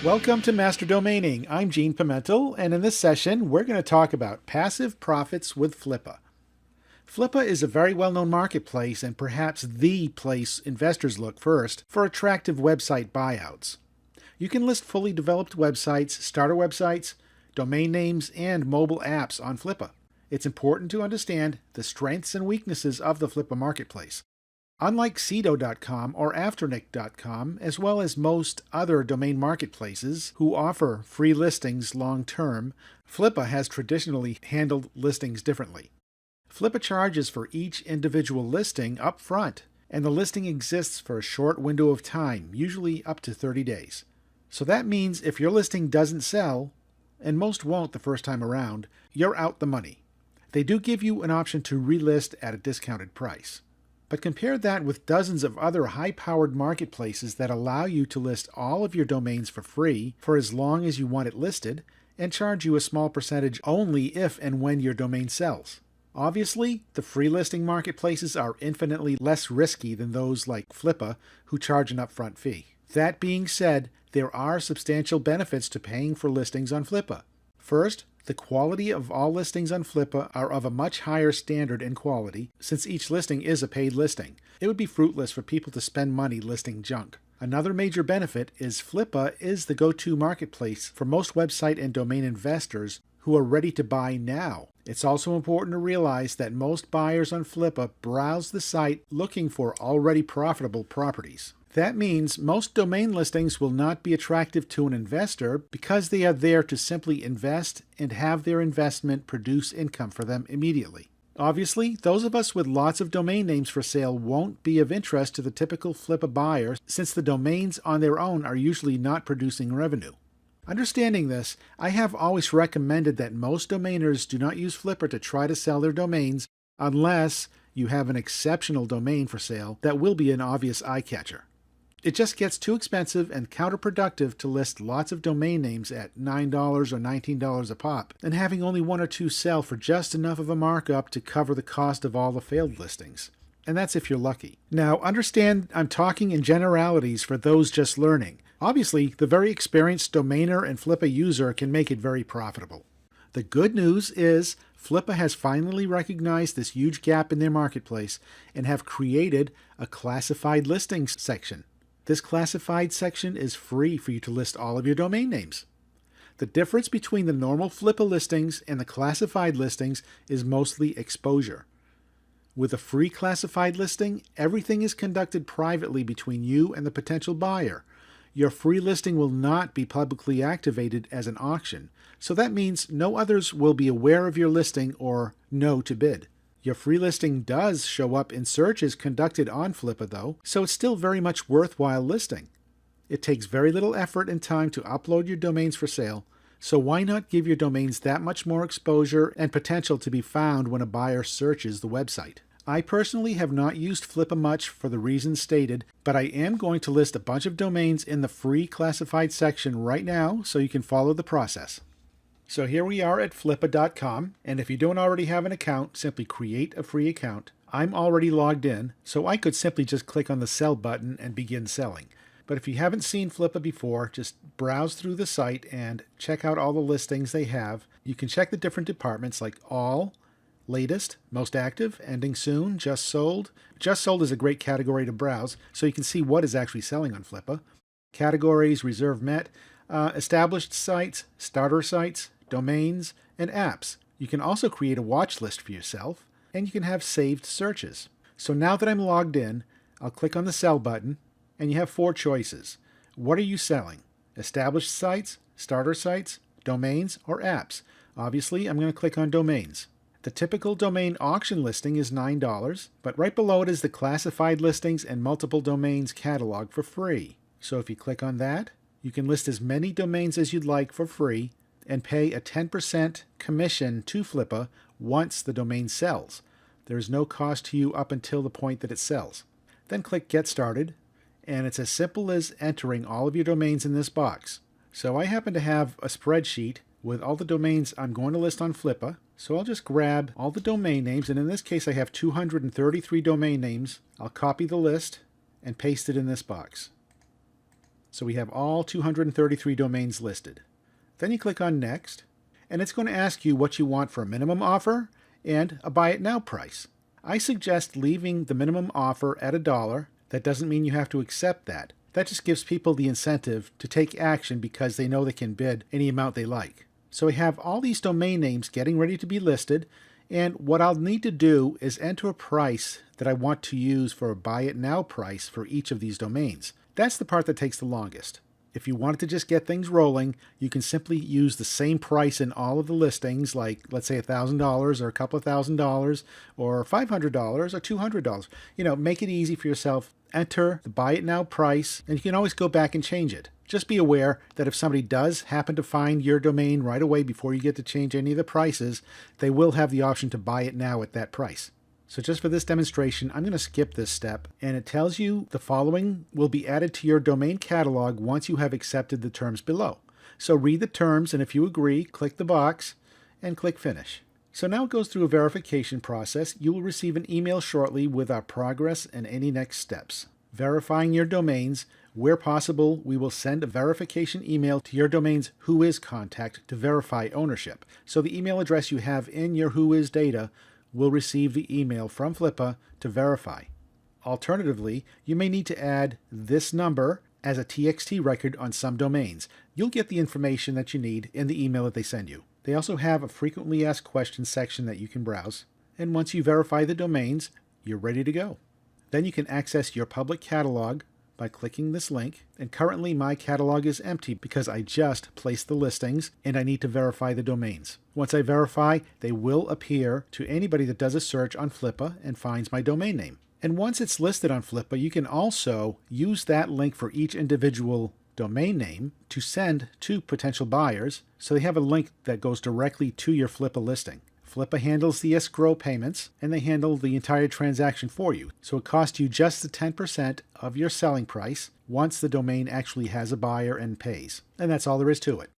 Welcome to Master Domaining. I'm Gene Pimentel, and in this session, we're going to talk about passive profits with Flippa. Flippa is a very well-known marketplace and perhaps the place investors look first for attractive website buyouts. You can list fully developed websites, starter websites, domain names, and mobile apps on Flippa. It's important to understand the strengths and weaknesses of the Flippa marketplace. Unlike Cedo.com or Afternic.com, as well as most other domain marketplaces who offer free listings long-term, Flippa has traditionally handled listings differently. Flippa charges for each individual listing up front, and the listing exists for a short window of time, usually up to 30 days. So that means if your listing doesn't sell, and most won't the first time around, you're out the money. They do give you an option to relist at a discounted price. But compare that with dozens of other high-powered marketplaces that allow you to list all of your domains for free for as long as you want it listed and charge you a small percentage only if and when your domain sells. Obviously, the free listing marketplaces are infinitely less risky than those like Flippa, who charge an upfront fee. That being said, there are substantial benefits to paying for listings on Flippa. First, the quality of all listings on Flippa are of a much higher standard and quality, since each listing is a paid listing. It would be fruitless for people to spend money listing junk. Another major benefit is Flippa is the go-to marketplace for most website and domain investors who are ready to buy now. It's also important to realize that most buyers on Flippa browse the site looking for already profitable properties. That means most domain listings will not be attractive to an investor because they are there to simply invest and have their investment produce income for them immediately. Obviously, those of us with lots of domain names for sale won't be of interest to the typical Flippa buyer since the domains on their own are usually not producing revenue. Understanding this, I have always recommended that most domainers do not use Flippa to try to sell their domains unless you have an exceptional domain for sale that will be an obvious eye-catcher. It just gets too expensive and counterproductive to list lots of domain names at $9 or $19 a pop, and having only one or two sell for just enough of a markup to cover the cost of all the failed listings. And that's if you're lucky. Now, understand I'm talking in generalities for those just learning. Obviously, the very experienced domainer and Flippa user can make it very profitable. The good news is Flippa has finally recognized this huge gap in their marketplace and have created a classified listings section. This classified section is free for you to list all of your domain names. The difference between the normal Flippa listings and the classified listings is mostly exposure. With a free classified listing, everything is conducted privately between you and the potential buyer. Your free listing will not be publicly activated as an auction, so that means no others will be aware of your listing or know to bid. Your free listing does show up in searches conducted on Flippa though, so it's still very much worthwhile listing. It takes very little effort and time to upload your domains for sale, so why not give your domains that much more exposure and potential to be found when a buyer searches the website? I personally have not used Flippa much for the reasons stated, but I am going to list a bunch of domains in the free classified section right now so you can follow the process. So here we are at Flippa.com, and if you don't already have an account, simply create a free account. I'm already logged in, so I could simply just click on the sell button and begin selling. But if you haven't seen Flippa before, just browse through the site and check out all the listings they have. You can check the different departments like all, latest, most active, ending soon, just sold. Just sold is a great category to browse, so you can see what is actually selling on Flippa. Categories, reserve met, established sites, starter sites, domains, and apps. You can also create a watch list for yourself, and you can have saved searches. So now that I'm logged in, I'll click on the sell button, and you have four choices. What are you selling? Established sites, starter sites, domains, or apps? Obviously, I'm going to click on domains. The typical domain auction listing is $9, but right below it is the classified listings and multiple domains catalog for free. So if you click on that, you can list as many domains as you'd like for free and pay a 10% commission to Flippa once the domain sells. There is no cost to you up until the point that it sells. Then click Get Started, and it's as simple as entering all of your domains in this box. So I happen to have a spreadsheet with all the domains I'm going to list on Flippa, so I'll just grab all the domain names, and in this case I have 233 domain names. I'll copy the list and paste it in this box. So we have all 233 domains listed. Then you click on Next, and it's going to ask you what you want for a minimum offer and a buy it now price. I suggest leaving the minimum offer at $1. That doesn't mean you have to accept that. That just gives people the incentive to take action because they know they can bid any amount they like. So we have all these domain names getting ready to be listed, and what I'll need to do is enter a price that I want to use for a buy it now price for each of these domains. That's the part that takes the longest. If you wanted to just get things rolling, you can simply use the same price in all of the listings, like let's say $1,000 or a couple of $1,000 or $500 or $200. Make it easy for yourself. Enter the buy it now price, and you can always go back and change it. Just be aware that if somebody does happen to find your domain right away before you get to change any of the prices, they will have the option to buy it now at that price. So just for this demonstration, I'm going to skip this step, and it tells you the following will be added to your domain catalog once you have accepted the terms below. So read the terms, and if you agree, click the box and click Finish. So now it goes through a verification process. You will receive an email shortly with our progress and any next steps. Verifying your domains. Where possible, we will send a verification email to your domain's Whois contact to verify ownership. So the email address you have in your Whois data will receive the email from Flippa to verify. Alternatively, you may need to add this number as a TXT record on some domains. You'll get the information that you need in the email that they send you. They also have a frequently asked questions section that you can browse. And once you verify the domains, you're ready to go. Then you can access your public catalog by clicking this link. And currently my catalog is empty because I just placed the listings and I need to verify the domains. Once I verify, they will appear to anybody that does a search on Flippa and finds my domain name. And once it's listed on Flippa, you can also use that link for each individual domain name to send to potential buyers, so they have a link that goes directly to your Flippa listing. Flippa handles the escrow payments, and they handle the entire transaction for you. So it costs you just the 10% of your selling price once the domain actually has a buyer and pays. And that's all there is to it.